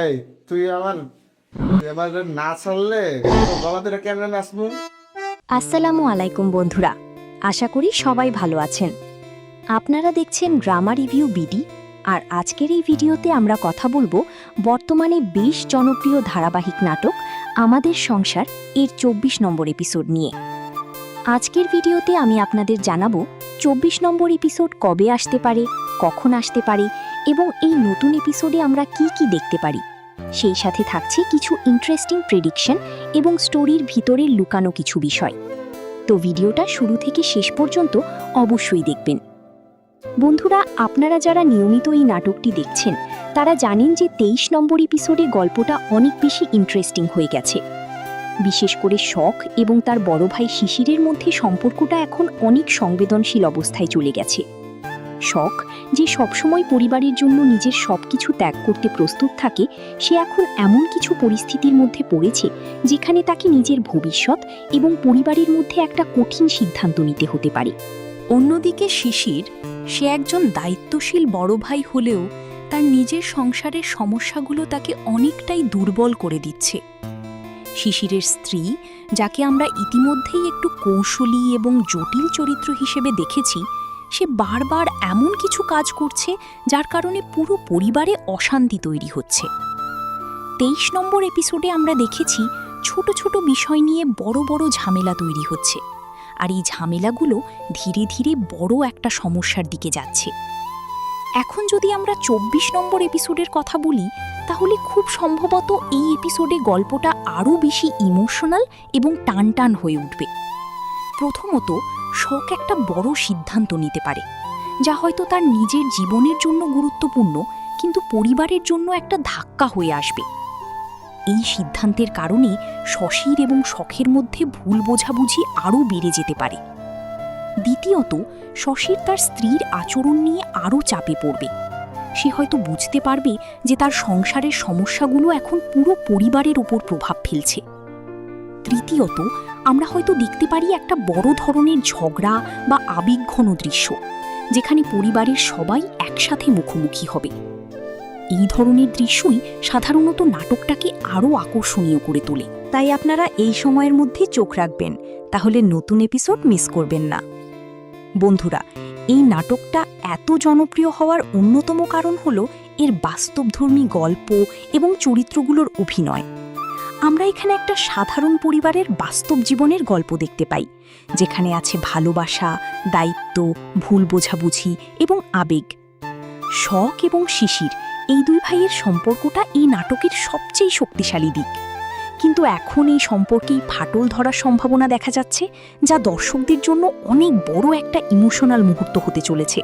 এই তুই আমার না ছাড়লে বাবাদের কেমন নাচবো? আসসালামু আলাইকুম বন্ধুরা, আশা করি সবাই ভালো আছেন। আপনারা দেখছেন ড্রামা রিভিউ বিডি, আর আজকের এই ভিডিওতে আমরা কথা বলবো বর্তমানে বেশ জনপ্রিয় ধারাবাহিক নাটক আমাদের সংসার এর ২৪ নম্বর এপিসোড নিয়ে। আজকের ভিডিওতে আমি আপনাদের জানাবো ২৪ নম্বর এপিসোড কবে আসতে পারে, কখন আসতে পারে এবং এই নতুন এপিসোডে আমরা কি কি দেখতে পারি। সেই সাথে থাকছে কিছু ইন্টারেস্টিং প্রেডিকশন এবং স্টোরির ভিতরের লুকানো কিছু বিষয়। তো ভিডিওটা শুরু থেকে শেষ পর্যন্ত অবশ্যই দেখবেন। বন্ধুরা, আপনারা যারা নিয়মিত এই নাটকটি দেখছেন তারা জানেন যে ২৩ নম্বর এপিসোডে গল্পটা অনেক বেশি ইন্টারেস্টিং হয়ে গেছে। বিশেষ করে শখ এবং তার বড় ভাই শিশিরের মধ্যে সম্পর্কটা এখন অনেক সংবেদনশীল অবস্থায় চলে গেছে। শখ, যে সবসময় পরিবারের জন্য নিজের সবকিছু ত্যাগ করতে প্রস্তুত থাকে, সে এখন এমন কিছু পরিস্থিতির মধ্যে পড়েছে যেখানে তাকে নিজের ভবিষ্যৎ এবং পরিবারের মধ্যে একটা কঠিন সিদ্ধান্ত নিতে হতে পারে। অন্যদিকে শিশির, সে একজন দায়িত্বশীল বড় ভাই হলেও তার নিজের সংসারের সমস্যাগুলো তাকে অনেকটাই দুর্বল করে দিচ্ছে। শিশিরের স্ত্রী, যাকে আমরা ইতিমধ্যেই একটু কৌশলী এবং জটিল চরিত্র হিসেবে দেখেছি, সে বারবার এমন কিছু কাজ করছে যার কারণে পুরো পরিবারে অশান্তি তৈরি হচ্ছে। ২৩ নম্বর এপিসোডে আমরা দেখেছি ছোট ছোট বিষয় নিয়ে বড় বড় ঝামেলা তৈরি হচ্ছে, আর এই ঝামেলাগুলো ধীরে ধীরে বড় একটা সমস্যার দিকে যাচ্ছে। এখন যদি আমরা ২৪ নম্বর এপিসোডের কথা বলি, তাহলে খুব সম্ভবত এই এপিসোডে গল্পটা আরও বেশি ইমোশনাল এবং টান টান হয়ে উঠবে। প্রথমত, শখ একটা বড় সিদ্ধান্ত নিতে পারে, যা হয়তো তার নিজের জীবনের জন্য গুরুত্বপূর্ণ, কিন্তু পরিবারের জন্য একটা ধাক্কা হয়ে আসবে। এই সিদ্ধান্তের কারণে শশীর এবং শখের মধ্যে ভুল বোঝাবুঝি আরও বেড়ে যেতে পারে। দ্বিতীয়ত, শশীর তার স্ত্রীর আচরণ নিয়ে আরও চাপে পড়বে। সে হয়তো বুঝতে পারবে যে তার সংসারের সমস্যাগুলো এখন পুরো পরিবারের ওপর প্রভাব ফেলছে। তৃতীয়ত, আমরা হয়তো দেখতে পারি একটা বড় ধরনের ঝগড়া বা আবেগঘন দৃশ্য, যেখানে পরিবারের সবাই একসাথে মুখোমুখি হবে। এই ধরনের দৃশ্যই সাধারণত নাটকটাকে আরও আকর্ষণীয় করে তোলে। তাই আপনারা এই সময়ের মধ্যে চোখ রাখবেন, তাহলে নতুন এপিসোড মিস করবেন না। বন্ধুরা, এই নাটকটা এত জনপ্রিয় হওয়ার অন্যতম কারণ হলো এর বাস্তবধর্মী গল্প এবং চরিত্রগুলোর অভিনয়। আমরা এখানে একটা সাধারণ পরিবারের বাস্তব জীবনের গল্প দেখতে পাই, যেখানে আছে ভালোবাসা, দায়িত্ব, ভুল বোঝাবুঝি এবং আবেগ। শখ এবং শিশির, এই দুই ভাইয়ের সম্পর্কটা এই নাটকের সবচেয়ে শক্তিশালী দিক, কিন্তু এখন এই সম্পর্কেই ফাটল ধরার সম্ভাবনা দেখা যাচ্ছে, যা দর্শকদের জন্য অনেক বড় একটা ইমোশনাল মুহূর্ত হতে চলেছে।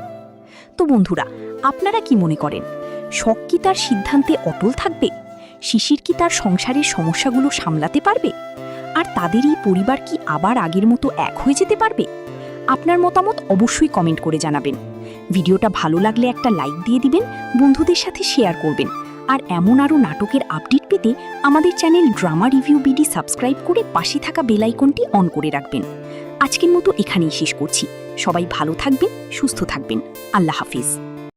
তো বন্ধুরা, আপনারা কি মনে করেন? শখ কি তার সিদ্ধান্তে অটল থাকবে? শিশির কি তার সংসারের সমস্যাগুলো সামলাতে পারবে? আর তাদের এই পরিবার কি আবার আগের মতো এক হয়ে যেতে পারবে? আপনার মতামত অবশ্যই কমেন্ট করে জানাবেন। ভিডিওটা ভালো লাগলে একটা লাইক দিয়ে দিবেন, বন্ধুদের সাথে শেয়ার করবেন, আর এমন আরও নাটকের আপডেট পেতে আমাদের channel drama review BD subscribe করে পাশে থাকা বেল আইকনটি অন করে রাখবেন। আজকের মতো এখানেই শেষ করছি। সবাই ভালো থাকবেন, সুস্থ থাকবেন। আল্লাহ হাফিজ।